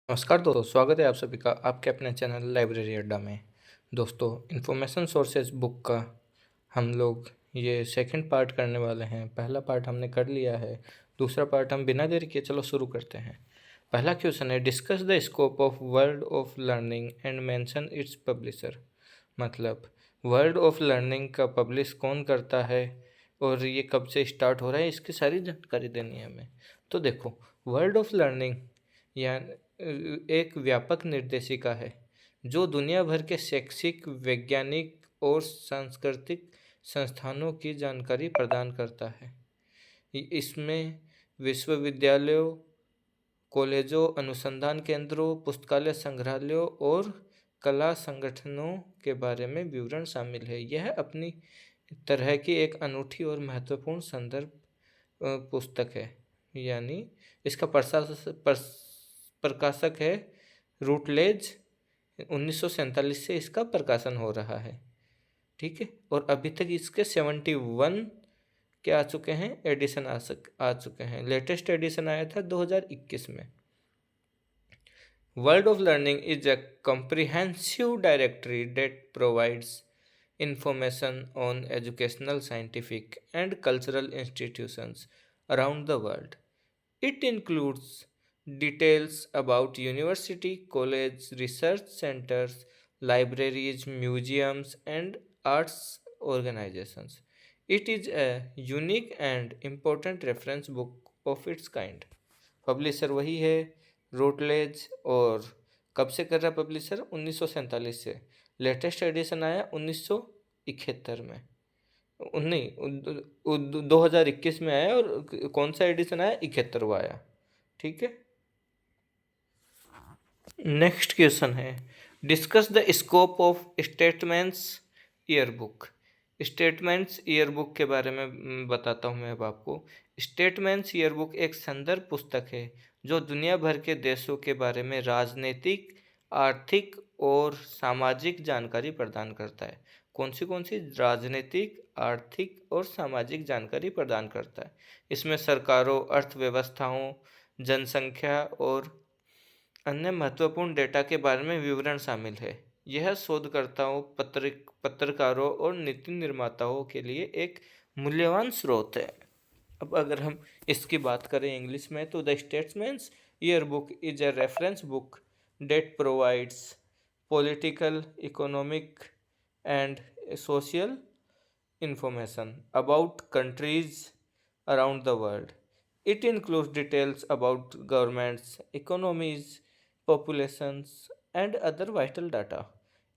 नमस्कार दोस्तों, स्वागत है आप सभी का आपके अपने चैनल लाइब्रेरी अड्डा में। दोस्तों, इन्फॉर्मेशन सोर्सेज बुक का हम लोग ये सेकंड पार्ट करने वाले हैं। पहला पार्ट हमने कर लिया है, दूसरा पार्ट हम बिना देरी के चलो शुरू करते हैं। पहला क्वेश्चन है, discuss the scope of world of learning and mention it's publisher. मतलब वर्ल्ड ऑफ लर्निंग का पब्लिश कौन करता है और ये कब से स्टार्ट हो रहा है, इसकी सारी जानकारी देनी है हमें। तो देखो, वर्ल्ड ऑफ लर्निंग या एक व्यापक निर्देशिका है जो दुनिया भर के शैक्षिक, वैज्ञानिक और सांस्कृतिक संस्थानों की जानकारी प्रदान करता है। इसमें विश्वविद्यालयों, कॉलेजों, अनुसंधान केंद्रों, पुस्तकालय संग्रहालयों और कला संगठनों के बारे में विवरण शामिल है। यह अपनी तरह की एक अनूठी और महत्वपूर्ण संदर्भ पुस्तक है। यानी इसका प्रकाशक है रूटलेज। 1947 से इसका प्रकाशन हो रहा है। ठीक है, और अभी तक इसके 71 के आ चुके हैं, एडिशन आ चुके हैं। लेटेस्ट एडिशन आया था 2021 में। World of learning is a comprehensive directory that provides information on educational, scientific, and cultural institutions around the world. It includes details about university, college, research centers, libraries, museums, and arts organizations. It is a unique and important reference book of its kind. Publisher वही है, रोटलेज। और कब से कर रहा है publisher? 1947 से। Latest edition आया 1971 में। नहीं, 2021 में आया। और कौन सा एडिशन आया? 71वां आया। ठीक है। नेक्स्ट क्वेश्चन है, discuss the scope of statements yearbook. Statements yearbook के बारे में बताता हूँ मैं अब आपको। स्टेटमेंट्स ईयरबुक एक संदर्भ पुस्तक है जो दुनिया भर के देशों के बारे में राजनीतिक, आर्थिक और सामाजिक जानकारी प्रदान करता है। कौन सी राजनीतिक, आर्थिक और सामाजिक जानकारी प्रदान करता है। इसमें सरकारों, अर्थव्यवस्थाओं, जनसंख्या और अन्य महत्वपूर्ण डेटा के बारे में विवरण शामिल है। यह शोधकर्ताओं, पत्रकारों और नीति निर्माताओं के लिए एक मूल्यवान स्रोत है। अब अगर हम इसकी बात करें इंग्लिश में, तो the statesman's yearbook is a reference book that provides political, economic and social information about countries around the world. It includes details about governments, economies, populations, and other vital data.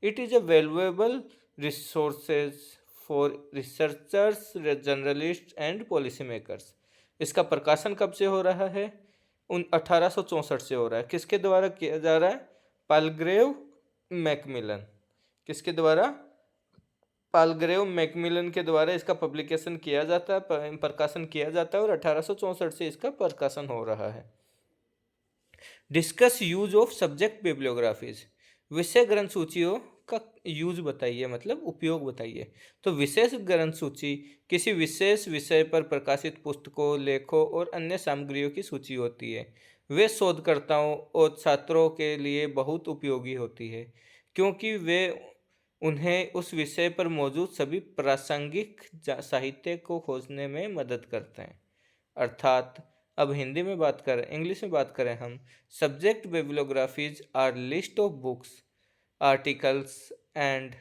It is a valuable resources for researchers, journalists, and policymakers. इसका प्रकाशन कब से हो रहा है? 1864 से हो रहा है। किसके द्वारा किया जा रहा है? पालग्रेव मैकमिलन। किसके द्वारा? पालग्रेव मैकमिलन के द्वारा इसका पब्लिकेशन किया जाता है, प्रकाशन किया जाता है। और 1864 से इसका प्रकाशन हो रहा है। Discuss use of subject bibliographies. विषय ग्रंथ सूचियों का यूज बताइए, मतलब उपयोग बताइए। तो विशेष ग्रंथ सूची किसी विशेष विषय पर प्रकाशित पुस्तकों, लेखों और अन्य सामग्रियों की सूची होती है। वे शोधकर्ताओं और छात्रों के लिए बहुत उपयोगी होती है क्योंकि वे उन्हें उस विषय पर मौजूद सभी प्रासंगिक साहित्य को खोजने में मदद करते हैं। अर्थात अब हिंदी में बात करें, इंग्लिश में बात करें हम, subject bibliographies are list of books, articles and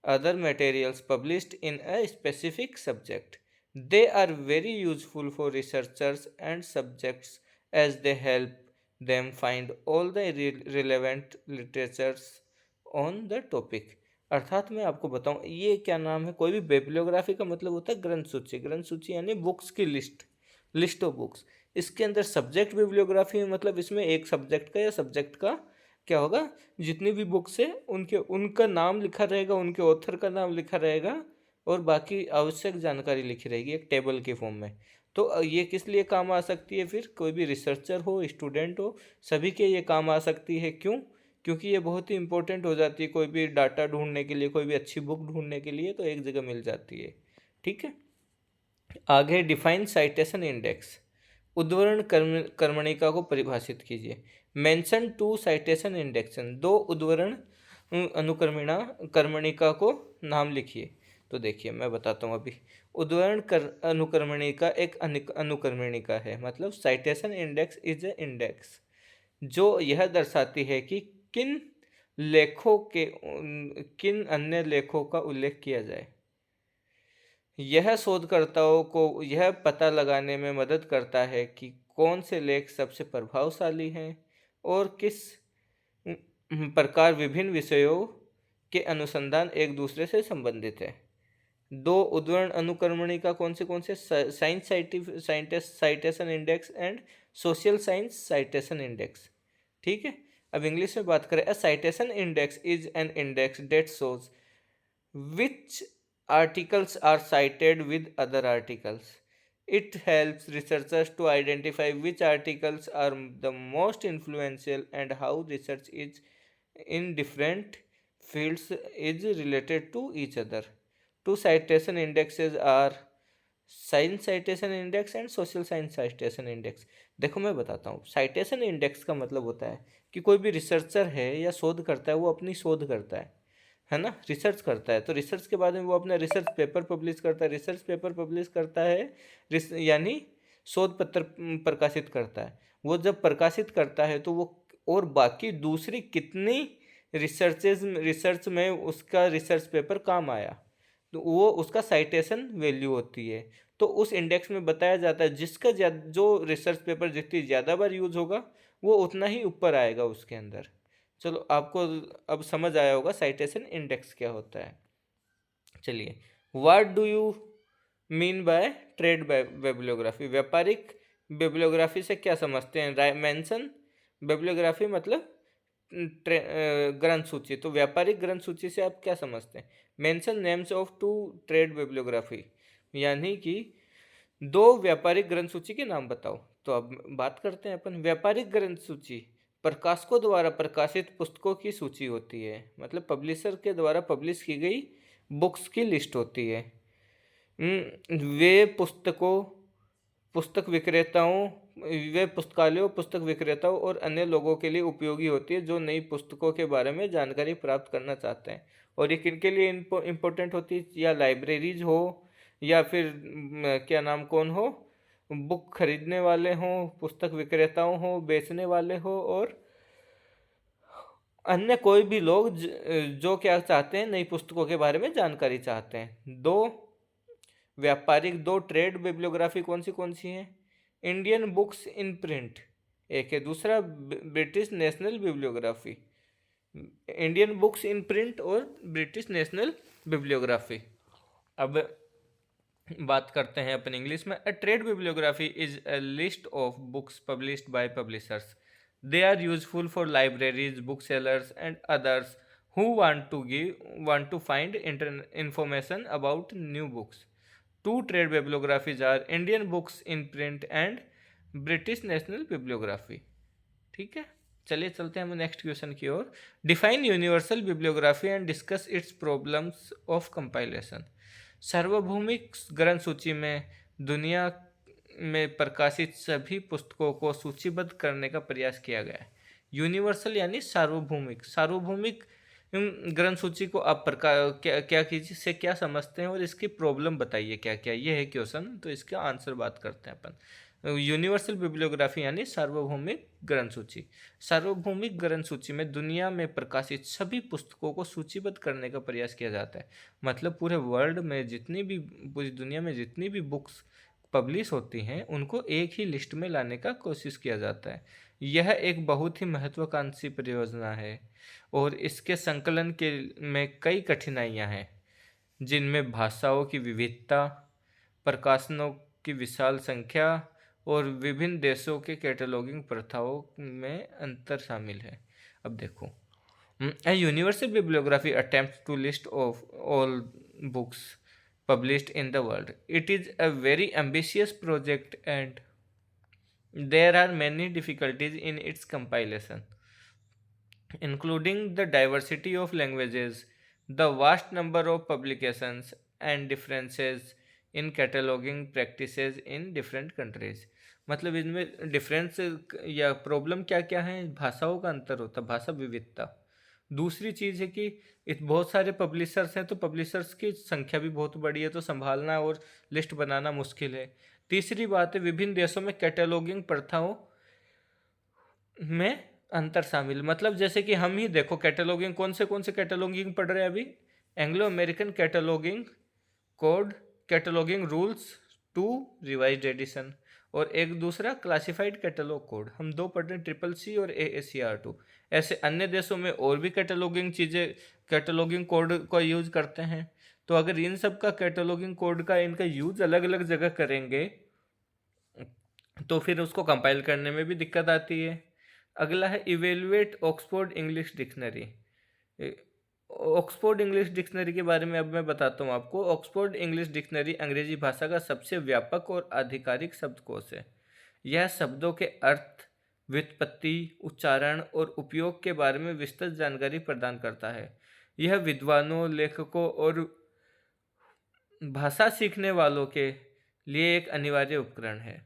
other materials published in a specific subject. They are very useful for researchers and subjects as they help them find all the relevant literatures on the topic. अर्थात मैं आपको बताऊं, ये क्या नाम है? कोई भी बिब्लियोग्राफी का मतलब होता है ग्रंथ सूची। ग्रंथ सूची यानी बुक्स की लिस्ट ऑफ बुक्स। इसके अंदर सब्जेक्ट बिब्लियोग्राफी में मतलब इसमें एक सब्जेक्ट का या सब्जेक्ट का क्या होगा, जितनी भी बुक्स है उनका नाम लिखा रहेगा, उनके ऑथर का नाम लिखा रहेगा और बाकी आवश्यक जानकारी लिखी रहेगी एक टेबल के फॉर्म में। तो ये किस लिए काम आ सकती है? फिर कोई भी रिसर्चर हो, स्टूडेंट हो, सभी के ये काम आ सकती है। क्यों? क्योंकि ये बहुत ही इंपॉर्टेंट हो जाती है। कोई भी डाटा ढूंढने के लिए, कोई भी अच्छी बुक ढूंढने के लिए तो एक जगह मिल जाती है। ठीक है। आगे डिफाइन साइटेशन इंडेक्स। उद्धरण कर्मणिका को परिभाषित कीजिए। मेंशन टू साइटेशन इंडेक्सन, दो उद्धरण अनुक्रमणिका कर्मणिका को नाम लिखिए। तो देखिए मैं बताता हूँ अभी। उद्धरण कर अनुक्रमणिका एक अनुक्रमणिका है, मतलब citation index is a index जो यह दर्शाती है कि किन लेखों के किन अन्य लेखों का उल्लेख किया जाए। यह शोधकर्ताओं को यह पता लगाने में मदद करता है कि कौन से लेख सबसे प्रभावशाली हैं और किस प्रकार विभिन्न विषयों के अनुसंधान एक दूसरे से संबंधित है। दो उद्धरण अनुक्रमणिका कौन से science scientist citation index and social science citation index. ठीक है, अब इंग्लिश में बात करें। A citation index is an index that shows which articles are cited with other articles. It helps researchers to identify which articles are the most influential and how research is in different fields is related to each other. Two citation indexes are science citation index and social science citation index. देखो मैं बताता हूँ, citation index का मतलब होता है कि कोई भी रिसर्चर है या शोध करता है, वो अपनी शोध करता है ना, रिसर्च करता है। तो रिसर्च के बाद में वो अपना रिसर्च पेपर पब्लिश करता है। रिसर्च पेपर पब्लिश करता है यानी शोध पत्र प्रकाशित करता है। वो जब प्रकाशित करता है तो वो और बाकी दूसरी कितनी रिसर्च में उसका रिसर्च पेपर काम आया, तो वो उसका साइटेशन वैल्यू होती है। तो उस इंडेक्स में बताया जाता है जिसका जो रिसर्च पेपर जितनी ज़्यादा बार यूज होगा वो उतना ही ऊपर आएगा उसके अंदर। चलो आपको अब समझ आया होगा साइटेशन इंडेक्स क्या होता है। चलिए, what do you mean bye trade bibliography? व्यापारिक बिब्लियोग्राफी से क्या समझते हैं? मेंशन बिब्लियोग्राफी मतलब ग्रंथ सूची। तो व्यापारिक ग्रंथ सूची से आप क्या समझते हैं? Mention names of two trade bibliography, यानी कि दो व्यापारिक ग्रंथ सूची के नाम बताओ। तो अब बात करते हैं अपन। व्यापारिक ग्रंथ सूची प्रकाशकों द्वारा प्रकाशित पुस्तकों की सूची होती है, मतलब पब्लिशर के द्वारा पब्लिश की गई बुक्स की लिस्ट होती है। वे पुस्तक विक्रेताओं वे पुस्तकालयों, पुस्तक विक्रेताओं और अन्य लोगों के लिए उपयोगी होती है जो नई पुस्तकों के बारे में जानकारी प्राप्त करना चाहते हैं। और ये किनके लिए इम्पोर्टेंट होती है? या लाइब्रेरीज हो, या फिर क्या नाम कौन हो, बुक खरीदने वाले हों, पुस्तक विक्रेताओं हो, बेचने वाले हो, और अन्य कोई भी लोग जो क्या चाहते हैं, नई पुस्तकों के बारे में जानकारी चाहते हैं। दो ट्रेड बिब्लियोग्राफी कौन सी हैं? इंडियन बुक्स इन प्रिंट एक है, दूसरा British national bibliography. Indian books in print और ब्रिटिश नेशनल बिब्लियोग्राफी। अब बात करते हैं अपन इंग्लिश में। अ trade bibliography is a list of books published by publishers. They are useful for libraries, booksellers, and others who want to find information about new books. Two trade bibliographies are Indian Books in Print and British National Bibliography. ठीक है, चलिए चलते हैं हम next question की ओर। Define universal bibliography and discuss its problems of compilation. सार्वभौमिक ग्रंथ सूची में दुनिया में प्रकाशित सभी पुस्तकों को सूचीबद्ध करने का प्रयास किया गया है। यूनिवर्सल यानी सार्वभौमिक। सार्वभौमिक ग्रंथ सूची को आप क्या कीजिए से क्या समझते हैं और इसकी प्रॉब्लम बताइए क्या क्या। ये है क्वेश्चन, तो इसका आंसर बात करते हैं अपन। यूनिवर्सल बिब्लियोग्राफी यानी सार्वभौमिक ग्रंथ सूची। सार्वभौमिक ग्रंथ सूची में दुनिया में प्रकाशित सभी पुस्तकों को सूचीबद्ध करने का प्रयास किया जाता है। मतलब पूरे वर्ल्ड में पूरी दुनिया में जितनी भी बुक्स पब्लिश होती हैं उनको एक ही लिस्ट में लाने का कोशिश किया जाता है। यह एक बहुत ही महत्वाकांक्षी परियोजना है और इसके संकलन के में कई कठिनाइयां हैं, जिनमें भाषाओं की विविधता, प्रकाशनों की विशाल संख्या और विभिन्न देशों के कैटलॉगिंग प्रथाओं में अंतर शामिल है। अब देखो, A universal bibliography attempts to list of all books published in the world. It is a very ambitious project and there are many difficulties in its compilation, including the diversity of languages, the vast number of publications, and differences in cataloging practices in different countries. मतलब इनमें difference या problem क्या क्या है? भाषाओं का अंतर होता है, भाषा विविधता। दूसरी चीज़ है कि बहुत सारे पब्लिशर्स हैं, तो पब्लिशर्स की संख्या भी बहुत बड़ी है, तो संभालना और लिस्ट बनाना मुश्किल है। तीसरी बात है, विभिन्न देशों में कैटलॉगिंग प्रथाओं में अंतर शामिल। मतलब जैसे कि हम ही देखो, कैटलॉगिंग कौन से कैटलॉगिंग पढ़ रहे हैं अभी? Anglo American cataloguing code, cataloguing rules two revised edition, और एक दूसरा क्लासिफाइड कैटलॉग कोड। हम दो पढ़ रहे हैं, ट्रिपल सी और AACR2। ऐसे अन्य देशों में और भी कैटलॉगिंग चीज़ें, कैटलॉगिंग कोड का यूज करते हैं। तो अगर इन सब का कैटलॉगिंग कोड का इनका यूज अलग अलग जगह करेंगे तो फिर उसको कंपाइल करने में भी दिक्कत आती है। अगला है evaluate Oxford English dictionary. Oxford English dictionary के बारे में अब मैं बताता हूँ आपको। ऑक्सफोर्ड इंग्लिश डिक्शनरी अंग्रेजी भाषा का सबसे व्यापक और आधिकारिक शब्दकोश है। यह शब्दों के अर्थ, व्युत्पत्ति, उच्चारण और उपयोग के बारे में विस्तृत जानकारी प्रदान करता है। यह विद्वानों, लेखकों और भाषा सीखने वालों के लिए एक अनिवार्य उपकरण है।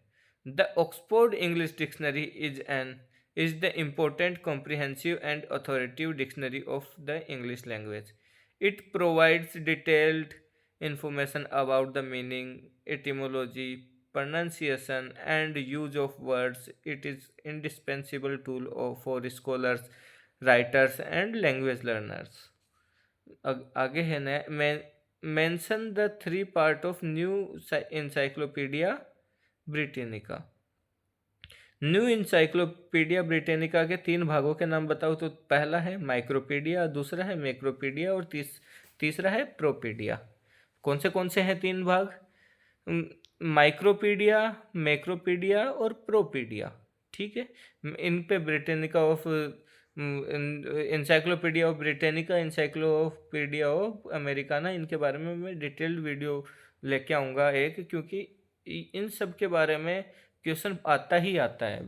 The Oxford English dictionary is the important, comprehensive and authoritative dictionary of the English language. It provides detailed information about the meaning, etymology, pronunciation and use of words. It is indispensable tool for scholars, writers and language learners. आगे है ना, mention the three part of new encyclopedia Britannica. New encyclopedia Britannica के 3 भागों के नाम बताओ। तो पहला है माइक्रोपीडिया, दूसरा है मैक्रोपीडिया और तीसरा है प्रोपीडिया। कौन से हैं 3 भाग? माइक्रोपीडिया, मैक्रोपीडिया और प्रोपीडिया। ठीक है, इन पे Britannica of encyclopedia of Britannica, encyclopedia of Americana, इनके बारे में मैं डिटेल्ड वीडियो लेके आऊँगा एक, क्योंकि इन सब के बारे में क्वेश्चन आता ही आता है।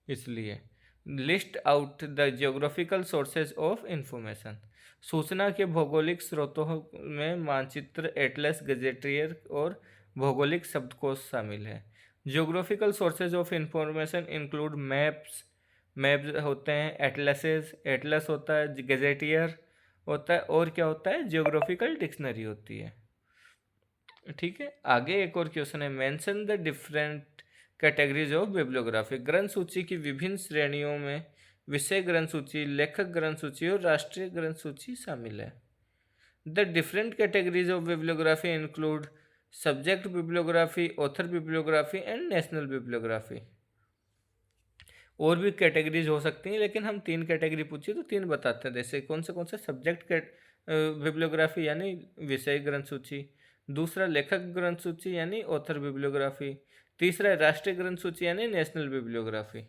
इसलिए list out the geographical sources of information. सूचना के भौगोलिक स्रोतों में मानचित्र, एटलस, गजेटियर और भौगोलिक शब्दकोश शामिल है। Geographical sources of information include maps होते हैं, एटलस होता है, गजेटियर होता है, और क्या होता है? जियोग्राफिकल डिक्शनरी होती है। ठीक है, आगे एक और क्वेश्चन है, mention the different categories of bibliography. ग्रंथ सूची की विभिन्न श्रेणियों में विषय ग्रंथ सूची, लेखक ग्रंथ सूची और राष्ट्रीय ग्रंथ सूची शामिल है। The different categories of bibliography include subject bibliography, author bibliography and national bibliography. और भी कैटेगरीज हो सकती हैं, लेकिन हम 3 कैटेगरी पूछी तो 3 बताते हैं। जैसे कौन से सब्जेक्ट बिब्लियोग्राफी यानी विषय ग्रंथ सूची, दूसरा लेखक ग्रंथ सूची यानी ऑथर बिब्लियोग्राफी, तीसरा राष्ट्रीय ग्रंथ सूची यानी नेशनल बिब्लियोग्राफी।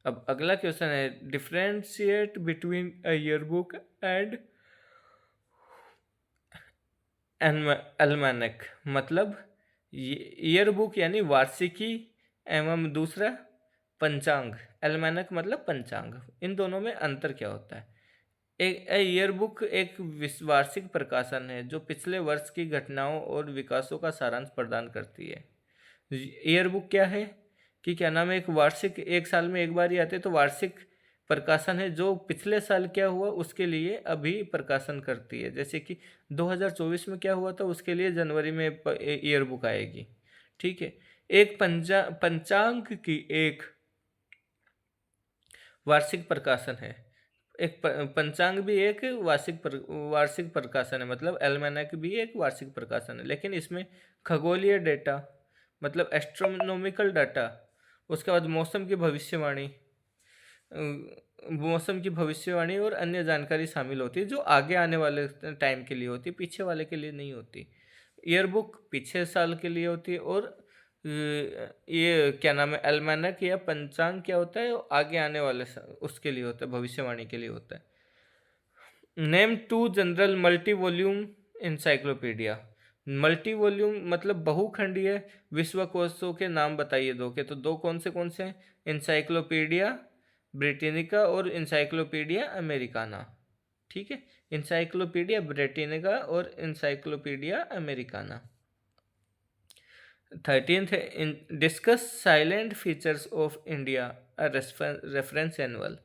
अब अगला क्वेश्चन है, differentiate between a yearbook and almanac. मतलब ईयरबुक यानी वार्षिकी एवं दूसरा पंचांग। अल्मानक मतलब पंचांग। इन दोनों में अंतर क्या होता है? एक ईयरबुक एक वार्षिक प्रकाशन है जो पिछले वर्ष की घटनाओं और विकासों का सारांश प्रदान करती है। ईयरबुक क्या है कि क्या नाम है, एक वार्षिक, एक साल में एक बार ही आते, तो वार्षिक प्रकाशन है जो पिछले साल क्या हुआ उसके लिए अभी प्रकाशन करती है। जैसे कि 2024 में क्या हुआ था उसके लिए जनवरी में ईयरबुक आएगी। ठीक है, एक पंचांग की एक वार्षिक प्रकाशन है। एक पंचांग भी एक वार्षिक प्रकाशन है, मतलब एल्मेनाक भी एक वार्षिक प्रकाशन है, लेकिन इसमें खगोलीय डेटा मतलब एस्ट्रोनॉमिकल डाटा, उसके बाद मौसम की भविष्यवाणी और अन्य जानकारी शामिल होती है जो आगे आने वाले टाइम के लिए होती है, पीछे वाले के लिए नहीं होती। ईयरबुक पीछे साल के लिए होती है, और ये क्या नाम है, अल्मानक या पंचांग क्या होता है, आगे आने वाले उसके लिए होता है, भविष्यवाणी के लिए होता है। Name 2 general multi volume encyclopedia. Multi volume मतलब बहुखंडीय विश्वकोशों के नाम बताइए दो के। तो दो कौन से हैं? इंसाइक्लोपीडिया ब्रिटेनिका और इंसाइक्लोपीडिया अमेरिकाना। ठीक है, इंसाइक्लोपीडिया ब्रिटेनिका और इंसाइक्लोपीडिया अमेरिकाना। 13th है इन discuss silent features of India, a reference annual.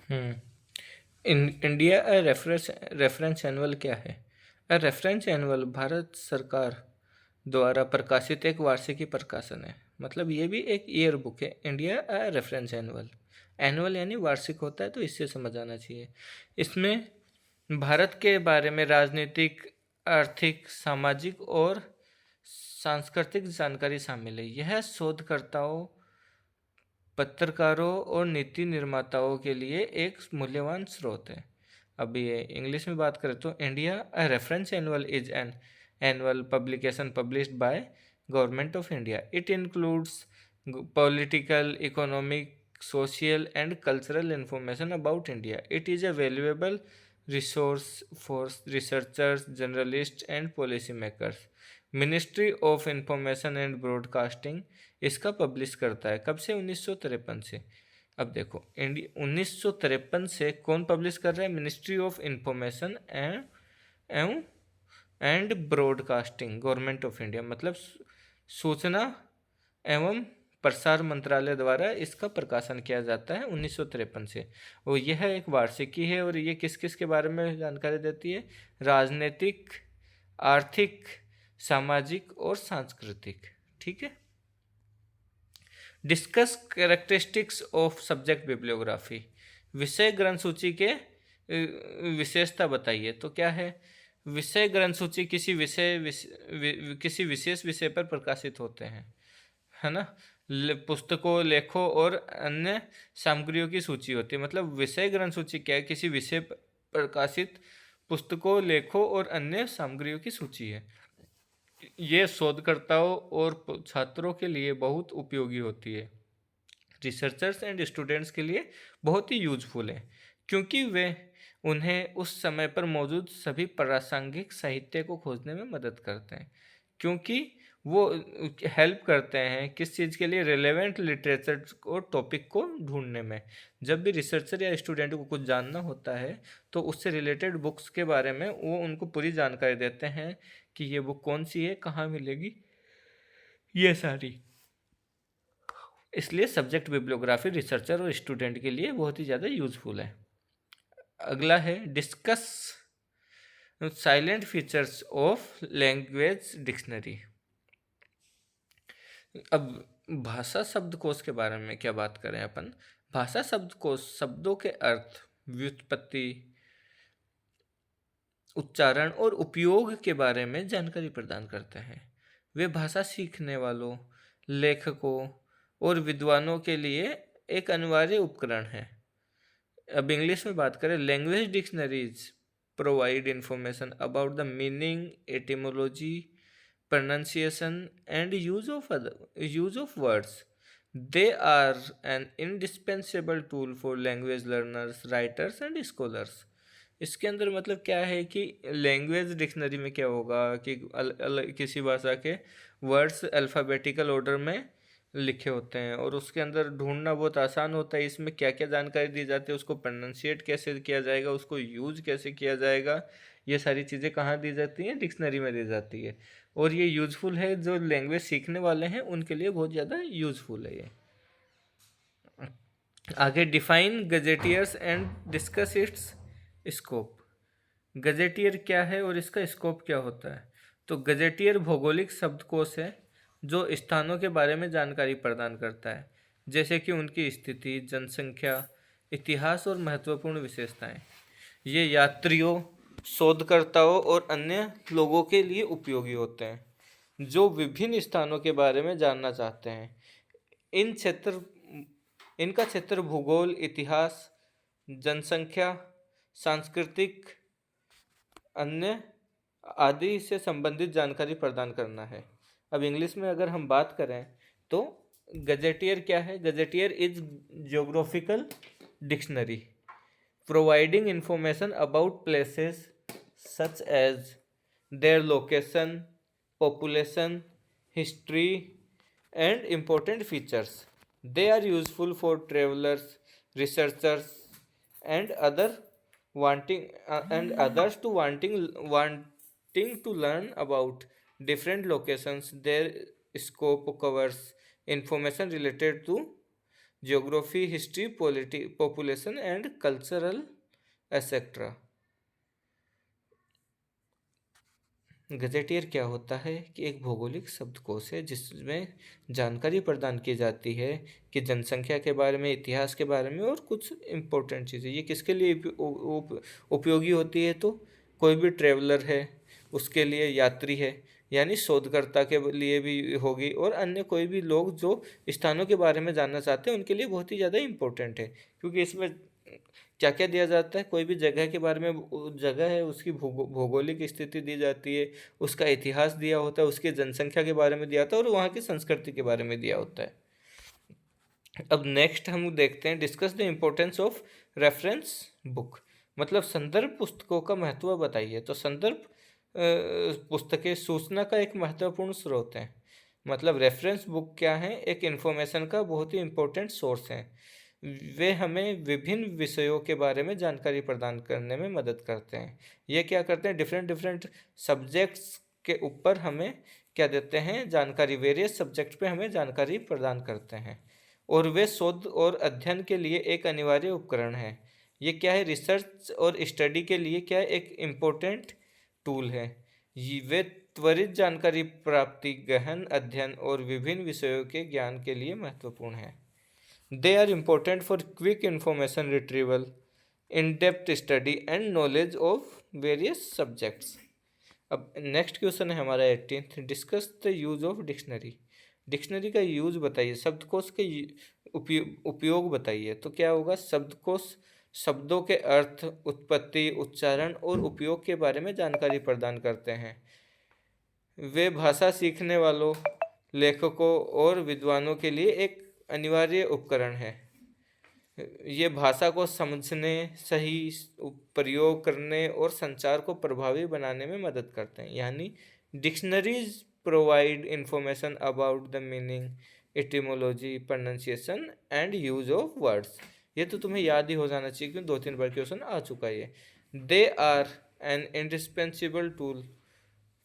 Hmm इन इंडिया रेफरेंस रेफरेंस एनुअल क्या है? रेफरेंस एनुअल भारत सरकार द्वारा प्रकाशित एक वार्षिकी प्रकाशन है। मतलब ये भी एक ईयर बुक है। इंडिया रेफरेंस एनुअल, एनुअल यानी वार्षिक होता है, तो इससे समझ आना चाहिए। इसमें भारत के बारे में राजनीतिक, आर्थिक, सामाजिक और सांस्कृतिक जानकारी शामिल है। यह शोधकर्ताओं, पत्रकारों और नीति निर्माताओं के लिए एक मूल्यवान स्रोत है। अब ये इंग्लिश में बात करें तो India a reference annual is an annual publication published by government of India. It includes political, economic, social and cultural information about India. It is a valuable resource for researchers, journalists and policy makers. Ministry of information and broadcasting इसका publish करता है। कब से? 1953 से। अब देखो, India 1953 से कौन पब्लिश कर रहा है? मिनिस्ट्री ऑफ इंफॉर्मेशन एवं and broadcasting, government of India. मतलब सूचना एवं प्रसार मंत्रालय द्वारा इसका प्रकाशन किया जाता है 1953 से। और यह एक वार्षिकी है और ये किस किस के बारे में जानकारी देती है? राजनीतिक, आर्थिक, सामाजिक और सांस्कृतिक। ठीक है। Discuss characteristics of subject bibliography. विषय ग्रंथ सूची के विशेषता बताइए। तो क्या है? विषय ग्रंथ सूची किसी किसी विशेष विषय पर प्रकाशित होते हैं, है ना। पुस्तकों, लेखों और अन्य सामग्रियों की सूची होती है। मतलब विषय ग्रंथ सूची क्या है? किसी विषय पर प्रकाशित पुस्तकों, लेखों और अन्य सामग्रियों की सूची है। ये शोधकर्ताओं और छात्रों के लिए बहुत उपयोगी होती है। रिसर्चर्स एंड स्टूडेंट्स के लिए बहुत ही यूजफुल है, क्योंकि वे उन्हें उस समय पर मौजूद सभी प्रासंगिक साहित्य को खोजने में मदद करते हैं। क्योंकि वो हेल्प करते हैं किस चीज़ के लिए? रिलेवेंट लिटरेचर और टॉपिक को ढूंढने में। जब भी रिसर्चर या स्टूडेंट को कुछ जानना होता है तो उससे रिलेटेड बुक्स के बारे में वो उनको पूरी जानकारी देते हैं कि ये बुक कौन सी है, कहाँ मिलेगी, ये सारी। इसलिए सब्जेक्ट बिब्लियोग्राफी रिसर्चर और स्टूडेंट के लिए बहुत ही ज़्यादा यूजफुल है। अगला है discuss silent features of language dictionary. अब भाषा शब्दकोश के बारे में क्या बात करें अपन? भाषा शब्दकोश शब्दों के अर्थ, व्युत्पत्ति, उच्चारण और उपयोग के बारे में जानकारी प्रदान करते हैं। वे भाषा सीखने वालों, लेखकों और विद्वानों के लिए एक अनिवार्य उपकरण है। अब इंग्लिश में बात करें, language dictionaries provide information about the meaning, etymology, pronunciation and use of words. They are an indispensable tool for language learners, writers and scholars. इसके अंदर मतलब क्या है कि लैंग्वेज डिक्शनरी में क्या होगा कि किसी भाषा के वर्ड्स अल्फ़ाबेटिकल ऑर्डर में लिखे होते हैं और उसके अंदर ढूंढना बहुत आसान होता है। इसमें क्या क्या जानकारी दी जाती है, उसको प्रोनाउंसिएट कैसे किया जाएगा, उसको यूज कैसे किया जाएगा, ये सारी चीज़ें कहाँ दी जाती हैं, डिक्शनरी में दी जाती है। और ये यूज़फुल है, जो लैंग्वेज सीखने वाले हैं उनके लिए बहुत ज़्यादा यूज़फुल है ये। आगे, define gazetteers and discuss it's scope. Gazetteer क्या है और इसका स्कोप क्या होता है? तो गजेटियर भौगोलिक शब्दकोश है जो स्थानों के बारे में जानकारी प्रदान करता है, जैसे कि उनकी स्थिति, जनसंख्या, इतिहास और महत्वपूर्ण विशेषताएं। ये यात्रियों, शोधकर्ताओं और अन्य लोगों के लिए उपयोगी होते हैं जो विभिन्न स्थानों के बारे में जानना चाहते हैं। इनका क्षेत्र भूगोल, इतिहास, जनसंख्या, सांस्कृतिक, अन्य आदि से संबंधित जानकारी प्रदान करना है। अब इंग्लिश में अगर हम बात करें तो गजेटियर क्या है? Gazetteer is geographical dictionary providing information about places such as their location, population, history, and important features. They are useful for travelers, researchers, and others to wanting to learn about different locations. Their scope covers information related to geography, history, population, and cultural, etc. Gazetteer क्या होता है कि एक भौगोलिक शब्दकोश है जिसमें जानकारी प्रदान की जाती है कि जनसंख्या के बारे में, इतिहास के बारे में और कुछ इम्पोर्टेंट चीज़ें। ये किसके लिए उपयोगी होती है? तो कोई भी ट्रेवलर है उसके लिए, यात्री है यानी शोधकर्ता के लिए भी होगी, और अन्य कोई भी लोग जो स्थानों के बारे में जानना चाहते हैं उनके लिए बहुत ही ज़्यादा इम्पोर्टेंट है। क्योंकि इसमें क्या क्या दिया जाता है? कोई भी जगह के बारे में, जगह है उसकी भौगोलिक स्थिति दी जाती है, उसका इतिहास दिया होता है, उसकी जनसंख्या के बारे में दिया होता है और वहाँ की संस्कृति के बारे में दिया होता है। अब नेक्स्ट हम देखते हैं, discuss the importance of reference book. मतलब संदर्भ पुस्तकों का महत्व बताइए। तो संदर्भ पुस्तकें सूचना का एक महत्वपूर्ण स्रोत है। मतलब रेफरेंस बुक क्या है? एक इन्फॉर्मेशन का बहुत ही इम्पोर्टेंट सोर्स है। वे हमें विभिन्न विषयों के बारे में जानकारी प्रदान करने में मदद करते हैं। ये क्या करते हैं? डिफरेंट सब्जेक्ट्स के ऊपर हमें क्या देते हैं? जानकारी। वेरियस सब्जेक्ट पे हमें जानकारी प्रदान करते हैं और वे शोध और अध्ययन के लिए एक अनिवार्य उपकरण है। ये क्या है? रिसर्च और स्टडी के लिए क्या है? एक इम्पोर्टेंट टूल है। वे त्वरित जानकारी प्राप्ति, गहन अध्ययन और विभिन्न विषयों के ज्ञान के लिए महत्वपूर्ण है। They are important for quick information retrieval, in-depth study and knowledge of various subjects. अब नेक्स्ट क्वेश्चन है हमारा 18th, discuss the use of dictionary. Dictionary का यूज बताइए, शब्दकोश के उपयोग बताइए। तो क्या होगा? शब्दकोश शब्दों के अर्थ, उत्पत्ति, उच्चारण और उपयोग के बारे में जानकारी प्रदान करते हैं। वे भाषा सीखने वालों, लेखकों और विद्वानों के लिए एक अनिवार्य उपकरण है। ये भाषा को समझने, सही प्रयोग करने और संचार को प्रभावी बनाने में मदद करते हैं। यानी dictionaries provide information about the meaning, etymology, pronunciation and use of words. ये तो तुम्हें याद ही हो जाना चाहिए क्योंकि 2-3 बार क्वेश्चन आ चुका है। They are an indispensable tool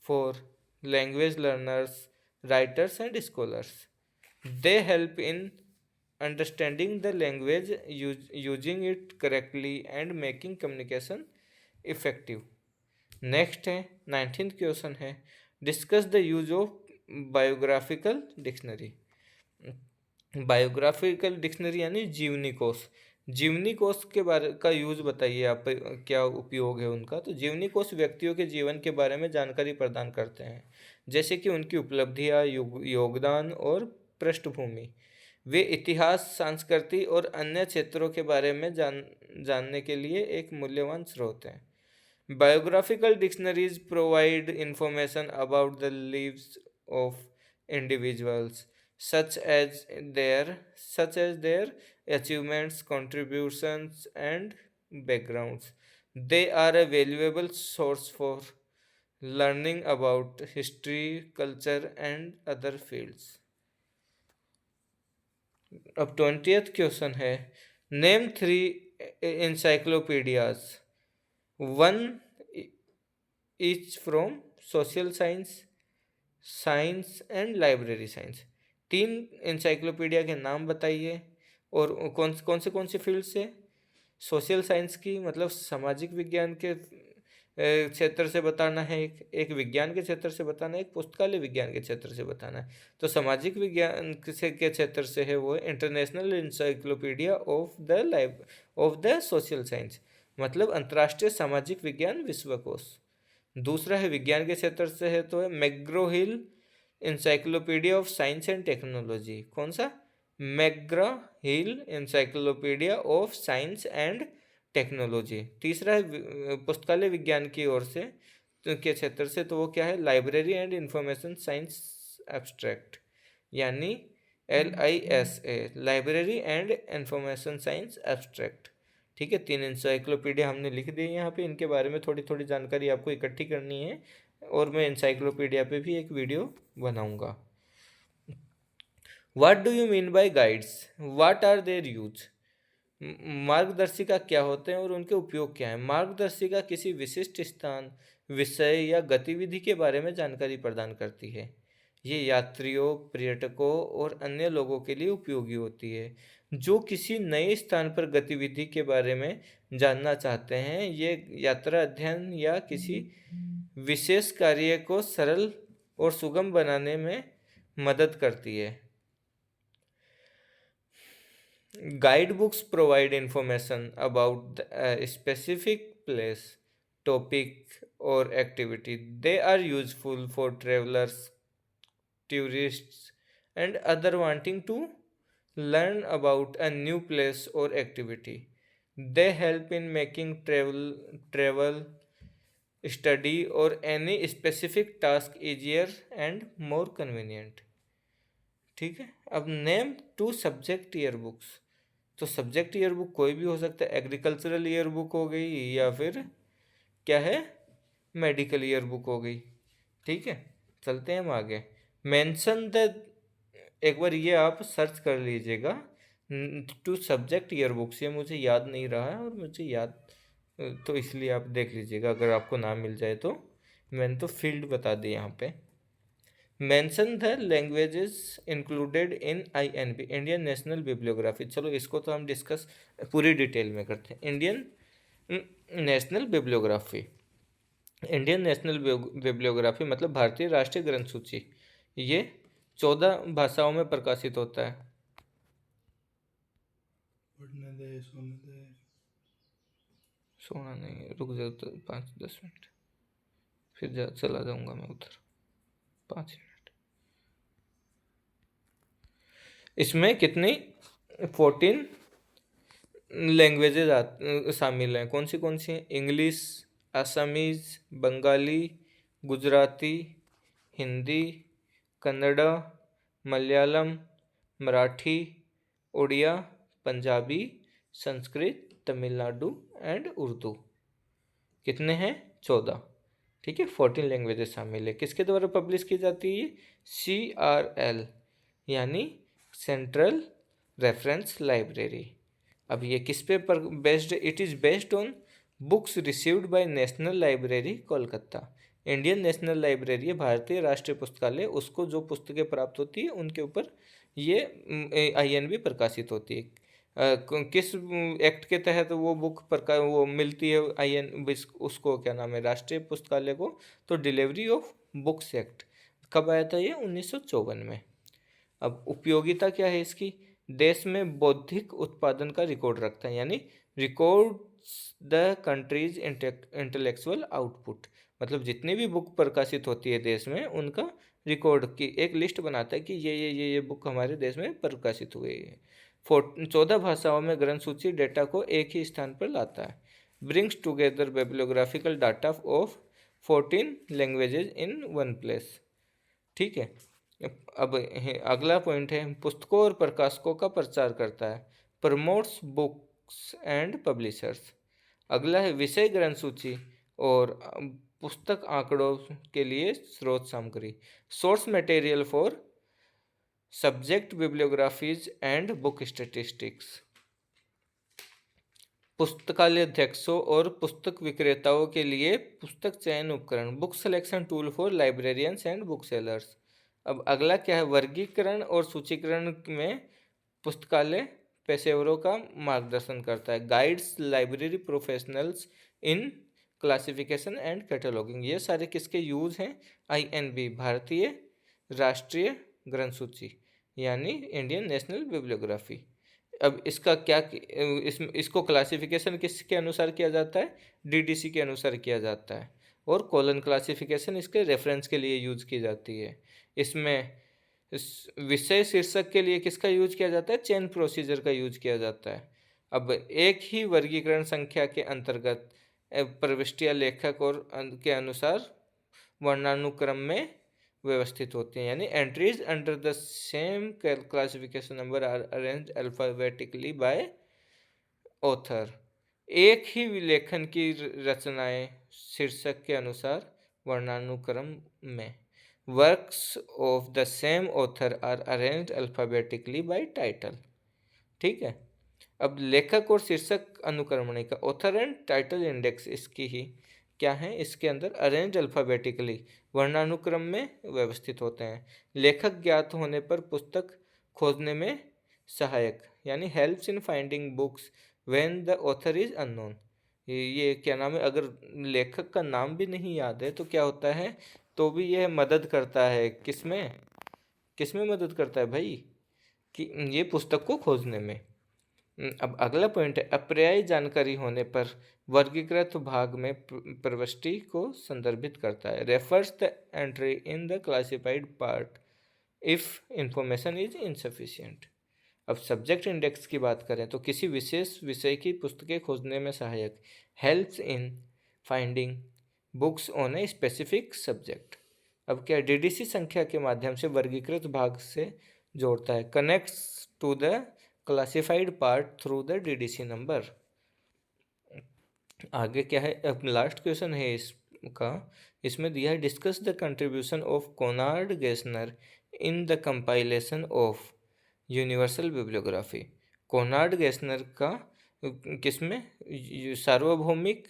for language learners, writers and scholars. They help in understanding the language, using it correctly and making communication effective. Next है 19th क्वेश्चन है, discuss the use of biographical dictionary. Biographical dictionary यानी जीवनी कोश। जीवनी कोश के बारे का यूज बताइए, आप क्या उपयोग है उनका? तो जीवनी कोश व्यक्तियों के जीवन के बारे में जानकारी प्रदान करते हैं। जैसे कि उनकी उपलब्धियां, योगदान और पृष्ठभूमि। वे इतिहास, संस्कृति और अन्य क्षेत्रों के बारे में जानने के लिए एक मूल्यवान स्रोत हैं। Biographical dictionaries provide information about the lives of individuals, such as their achievements, contributions, and backgrounds. They are a valuable source for learning about history, culture, and other fields. अब 20th क्वेश्चन है, name 3 encyclopedias, one each from social science, science and library science. 3 encyclopedia के नाम बताइए, और कौन से field से। Social science की मतलब सामाजिक विज्ञान के क्षेत्र से बताना है, एक विज्ञान के क्षेत्र से बताना है, एक पुस्तकालय विज्ञान के क्षेत्र से बताना है। तो सामाजिक विज्ञान के क्षेत्र से है वो international encyclopedia of the social science, मतलब अंतर्राष्ट्रीय सामाजिक विज्ञान विश्वकोश। दूसरा है विज्ञान के क्षेत्र से है तो है मैग्रो हिल encyclopedia of science and technology. कौन सा? McGrath hill encyclopedia of science and technology. तीसरा है पुस्तकालय विज्ञान की ओर से के क्षेत्र से, तो वो क्या है? Library and information science abstract, यानी LISA, library and information science abstract. ठीक है, 3 इंसाइक्लोपीडिया हमने लिख दी यहाँ पे। इनके बारे में थोड़ी थोड़ी जानकारी आपको इकट्ठी करनी है, और मैं इंसाइक्लोपीडिया पे भी एक वीडियो बनाऊंगा। What do you mean by guides? What are their use? मार्गदर्शिका क्या होते हैं और उनके उपयोग क्या है? मार्गदर्शिका किसी विशिष्ट स्थान, विषय या गतिविधि के बारे में जानकारी प्रदान करती है। ये यात्रियों, पर्यटकों और अन्य लोगों के लिए उपयोगी होती है जो किसी नए स्थान पर गतिविधि के बारे में जानना चाहते हैं। ये यात्रा अध्ययन या किसी विशेष कार्य को सरल और सुगम बनाने में मदद करती है। Guidebooks provide information about a specific place, topic, or activity. They are useful for travelers, tourists, and other wanting to learn about a new place or activity. They help in making travel, study, or any specific task easier and more convenient. ठीक है, अब name 2 subject year books. तो subject year book कोई भी हो सकता है, agricultural year book हो गई, या फिर क्या है, मेडिकल ईयर बुक हो गई। ठीक है, चलते हैं हम आगे। मेंशन द, एक बार ये आप सर्च कर लीजिएगा, 2 सब्जेक्ट ईयर बुक्स। ये मुझे याद नहीं रहा है, और मुझे याद तो इसलिए आप देख लीजिएगा, अगर आपको नाम मिल जाए तो। मैंने तो फील्ड बता दी यहाँ पे। Mention the languages included in INB, Indian national bibliography. चलो इसको तो हम डिस्कस पूरी डिटेल में करते हैं। Indian national bibliography, Indian national bibliography मतलब भारतीय राष्ट्रीय ग्रंथ सूची। ये 14 भाषाओं में प्रकाशित होता है। सोना नहीं, रुक जाओ तो 5-10 मिनट, फिर चला जाऊंगा मैं उधर। 5 मिनट। इसमें कितनी 14 लैंग्वेजेज शामिल हैं। कौन सी हैं? English, Assamese, Bengali, Gujarati, Hindi, Kannada, Malayalam, Marathi, Oriya, Punjabi, Sanskrit, Tamil Nadu and Urdu. कितने हैं? 14। ठीक है, 14 लैंग्वेजेस शामिल है। किसके द्वारा पब्लिश की जाती है? CRL, यानी सेंट्रल रेफरेंस लाइब्रेरी। अब ये किस पे पर based? It is based on books received by national library Kolkata. Indian national library है, भारतीय राष्ट्रीय पुस्तकालय, उसको जो पुस्तकें प्राप्त होती है उनके ऊपर ये INB प्रकाशित होती है। किस एक्ट के तहत वो बुक वो मिलती है उसको क्या नाम है, राष्ट्रीय पुस्तकालय को? तो डिलीवरी ऑफ बुक्स एक्ट। कब आया था ये? 1954 में। अब उपयोगिता क्या है इसकी? देश में बौद्धिक उत्पादन का रिकॉर्ड रखता है, यानी records the countries intellectual output, मतलब जितनी भी बुक प्रकाशित होती है देश में उनका रिकॉर्ड की एक लिस्ट बनाता है कि ये बुक हमारे देश में प्रकाशित हुई है। 14 भाषाओं में ग्रंथ सूची डेटा को एक ही स्थान पर लाता है। Brings together bibliographical data of 14 languages in one place. ठीक है। अब अगला पॉइंट है, पुस्तकों और प्रकाशकों का प्रचार करता है। Promotes books and publishers. अगला है विषय ग्रंथ सूची और पुस्तक आंकड़ों के लिए स्रोत सामग्री। Source material for subject bibliographies and book statistics. पुस्तकालय अध्यक्षों और पुस्तक विक्रेताओं के लिए पुस्तक चयन उपकरण। Book selection tool for librarians and book sellers. अब अगला क्या है, वर्गीकरण और सूचीकरण में पुस्तकालय पेशेवरों का मार्गदर्शन करता है। Guides library professionals in classification and cataloguing. ये सारे किसके यूज हैं, INB भारतीय राष्ट्रीय ग्रंथ सूची यानी इंडियन नेशनल बिब्लियोग्राफी। अब इसका क्या इसको क्लासिफिकेशन किसके अनुसार किया जाता है, DDC के अनुसार किया जाता है। और कॉलन क्लासिफिकेशन इसके रेफरेंस के लिए यूज की जाती है। इसमें इस विषय शीर्षक के लिए किसका यूज किया जाता है, चेन प्रोसीजर का यूज किया जाता है। अब एक ही वर्गीकरण संख्या के अंतर्गत प्रविष्टियां लेखक और के अनुसार वर्णानुक्रम में व्यवस्थित होती हैं, यानी entries under the same classification number are arranged alphabetically by author. एक ही लेखन की रचनाएं शीर्षक के अनुसार वर्णानुक्रम में। Works of the same author are arranged alphabetically by title. ठीक है। अब लेखक और शीर्षक अनुक्रमणी का ऑथर एंड टाइटल इंडेक्स इसकी ही क्या है, इसके अंदर अरेंज अल्फाबेटिकली वर्णानुक्रम में व्यवस्थित होते हैं। लेखक ज्ञात होने पर पुस्तक खोजने में सहायक यानी helps in finding books when the author is unknown. ये क्या नाम है, अगर लेखक का नाम भी नहीं याद है तो क्या होता है, तो भी यह मदद करता है किसमें, किसमें मदद करता है भाई, कि ये पुस्तक को खोजने में। अब अगला पॉइंट है, अपर्यायी जानकारी होने पर वर्गीकृत भाग में प्रविष्टि को संदर्भित करता है। Refers the entry in the classified part if information is insufficient. अब सब्जेक्ट इंडेक्स की बात करें तो किसी विशेष विषय की पुस्तकें खोजने में सहायक। Helps in finding books on a specific subject. अब क्या, DDC संख्या के माध्यम से वर्गीकृत भाग से जोड़ता है। Connects to the classified part through the DDC number. आगे क्या है, अब लास्ट क्वेश्चन है इसका, इसमें दिया है discuss the contribution of Konrad Gesner in the compilation of universal bibliography. Konrad Gesner का किसमें, सार्वभौमिक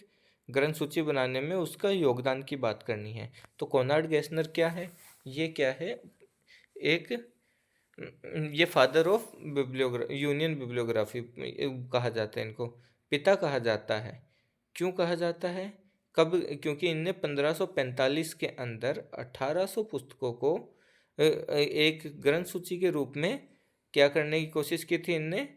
ग्रंथ सूची बनाने में उसका योगदान की बात करनी है। तो कोनार्ड गेसनर क्या है, ये क्या है, एक ये फादर ऑफ यूनियन बिब्लियोग्राफी कहा जाता है, इनको पिता कहा जाता है। क्यों कहा जाता है, कब, क्योंकि इनने 1545 के अंदर 1800 पुस्तकों को एक ग्रंथ सूची के रूप में क्या करने की कोशिश की थी, इनने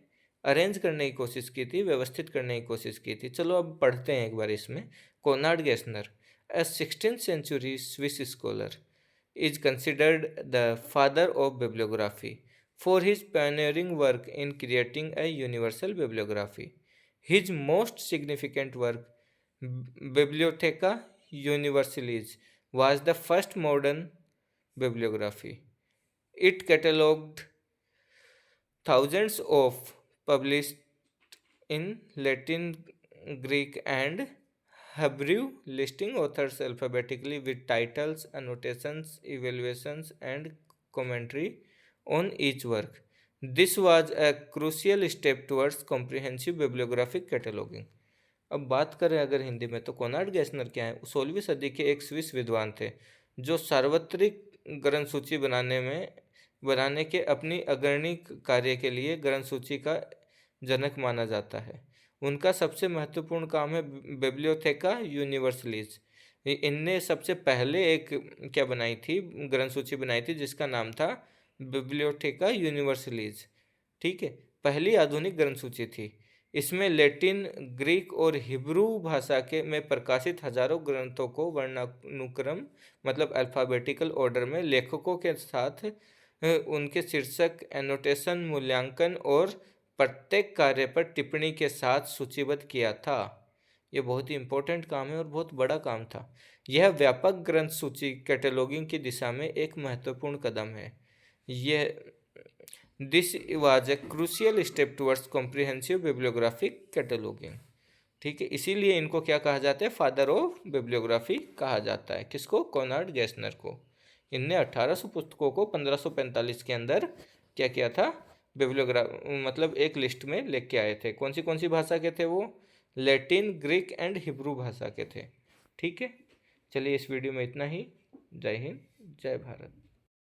अरेंज करने की कोशिश की थी, व्यवस्थित करने की कोशिश की थी। चलो अब पढ़ते हैं एक बार इसमें। Konrad Gesner, a 16th century Swiss scholar, is considered the father of bibliography for his pioneering work in creating a universal bibliography. His most significant work, Bibliotheca Universalis, was the first modern bibliography. It catalogued thousands of published in Latin, Greek, and Hebrew, listing authors alphabetically with titles, annotations, evaluations, and commentary on each work. This was a crucial step towards comprehensive bibliographic cataloging. अब बात करें अगर हिंदी में, तो Konrad गेसनर क्या है, 16वीं सदी के एक स्विस विद्वान थे जो सार्वत्रिक ग्रंथ सूची बनाने के अपनी अग्रणी कार्य के लिए ग्रंथ सूची का जनक माना जाता है। उनका सबसे महत्वपूर्ण काम है बिब्लियोथेका यूनिवर्सलिस। इनने सबसे पहले एक क्या बनाई थी, ग्रंथ सूची बनाई थी जिसका नाम था बिब्लियोथेका यूनिवर्सलिस। ठीक है, पहली आधुनिक ग्रंथ सूची थी। इसमें लैटिन, ग्रीक और हिब्रू भाषा के में प्रकाशित हजारों ग्रंथों को वर्णानुक्रम मतलब अल्फ़ाबेटिकल ऑर्डर में लेखकों के साथ उनके शीर्षक, एनोटेशन, मूल्यांकन और प्रत्येक कार्य पर टिप्पणी के साथ सूचीबद्ध किया था। ये बहुत ही इम्पोर्टेंट काम है और बहुत बड़ा काम था। यह व्यापक ग्रंथ सूची कैटलॉगिंग की दिशा में एक महत्वपूर्ण कदम है। यह this was a crucial step towards comprehensive bibliographic cataloguing. ठीक है, इसीलिए इनको क्या कहा जाता है, फादर ऑफ बिब्लियोग्राफी कहा जाता है। किसको? कोनार्ड गैसनर को। इनने 1800 पुस्तकों को 1545 के अंदर क्या किया था, बिब्लियोग्रा मतलब एक लिस्ट में लेके आए थे। कौन सी भाषा के थे वो? लैटिन, ग्रीक एंड हिब्रू भाषा के थे। ठीक है, चलिए इस वीडियो में इतना ही। जय हिंद, जय भारत।